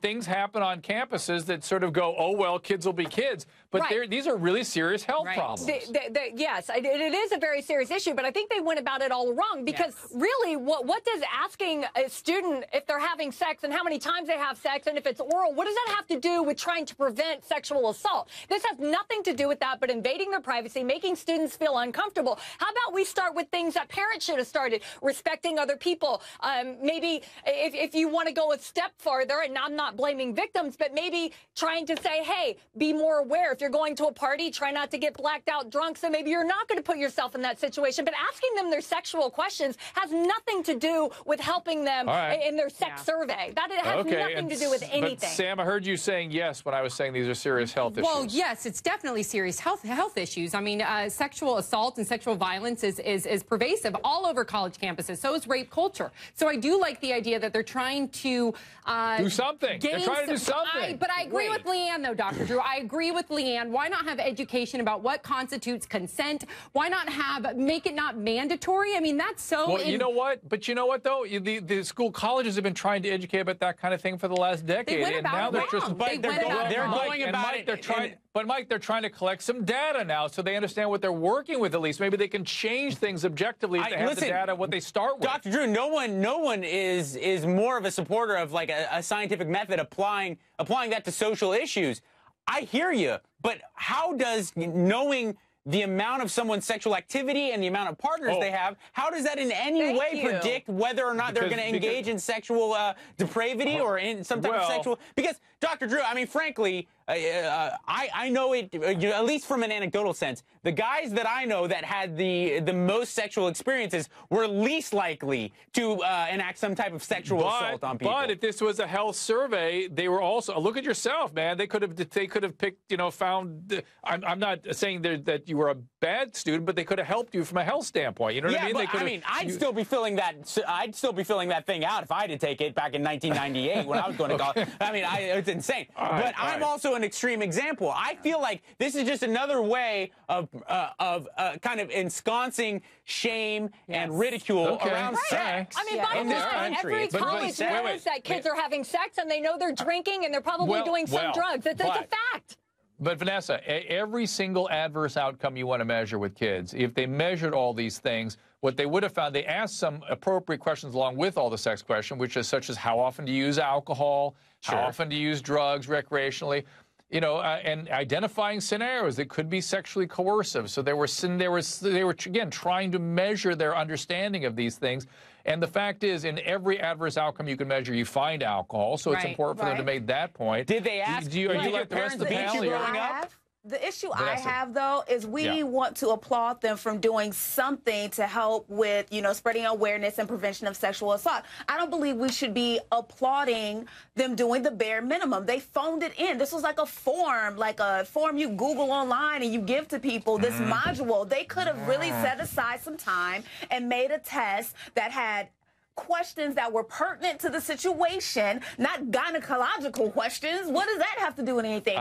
things happen on campuses that sort of go, oh, well, kids will be kids. But these are really serious health problems. Yes, it is a very serious issue, but I think they went about it all wrong because really what does asking a student if they're having sex and how many times they have sex and if it's oral, what does that have to do with trying to prevent sexual assault? This has nothing to do with that but invading their privacy, making students feel uncomfortable. How about we start with things that parents should have started, respecting other people? Maybe if you want to go a step farther, and I'm not blaming victims, but maybe trying to say, hey, be more aware. If you're going to a party, try not to get blacked out drunk, so maybe you're not going to put yourself in that situation. But asking them their sexual questions has nothing to do with helping them in their sex survey. That has nothing to do with anything. But Sam, I heard you saying yes when I was saying these are serious health issues. Well, yes, it's definitely serious health issues. I mean, sexual assault and sexual violence is pervasive all over college campuses. So is rape culture. So I do like the idea that they're trying to do something. They're trying to do something. But I agree with Leanne, though, Dr. Drew. I agree with Leanne. Why not have education about what constitutes consent? Why not make it not mandatory? I mean, that's so... Well, you know what? But you know what, though? The school colleges have been trying to educate about that kind of thing for the last decade. They went about it wrong. They're going about it. But, Mike, they're trying to collect some data now so they understand what they're working with at least. Maybe they can change things objectively if they have the data, what they start with. Dr. Drew, no one is more of a supporter of like a scientific method applying that to social issues. I hear you, but how does knowing the amount of someone's sexual activity and the amount of partners they have, how does that in any way predict whether or not they're going to engage in sexual depravity or in some type of sexual... Because, Dr. Drew, I mean, frankly, I know it, at least from an anecdotal sense, the guys that I know that had the most sexual experiences were least likely to enact some type of sexual assault on people. But if this was a health survey, they were also... Look at yourself, man. They could have picked, found... I'm not saying that you were a bad student, but they could have helped you from a health standpoint. You know what I mean? But, I'd still be filling that thing out if I had to take it back in 1998 when I was going to college. I mean, it's insane. But I'm also an extreme example. I feel like this is just another way of kind of ensconcing shame and ridicule around sex. I mean, bottom line, every college knows that kids are having sex and they know they're drinking and they're probably doing some drugs. It's a fact. But, Vanessa, every single adverse outcome you want to measure with kids, if they measured all these things, what they would have found, they asked some appropriate questions along with all the sex question, which is such as how often do you use alcohol, how often do you use drugs recreationally, and identifying scenarios that could be sexually coercive. So they were again trying to measure their understanding of these things. And the fact is, in every adverse outcome you can measure, you find alcohol. So it's important for them to make that point. Did they ask? Are you like the rest of the panel? The issue I have, though, is we want to applaud them from doing something to help with, spreading awareness and prevention of sexual assault. I don't believe we should be applauding them doing the bare minimum. They phoned it in. This was like a form you Google online and you give to people, this module. They could have really set aside some time and made a test that had questions that were pertinent to the situation, not gynecological questions. What does that have to do with anything?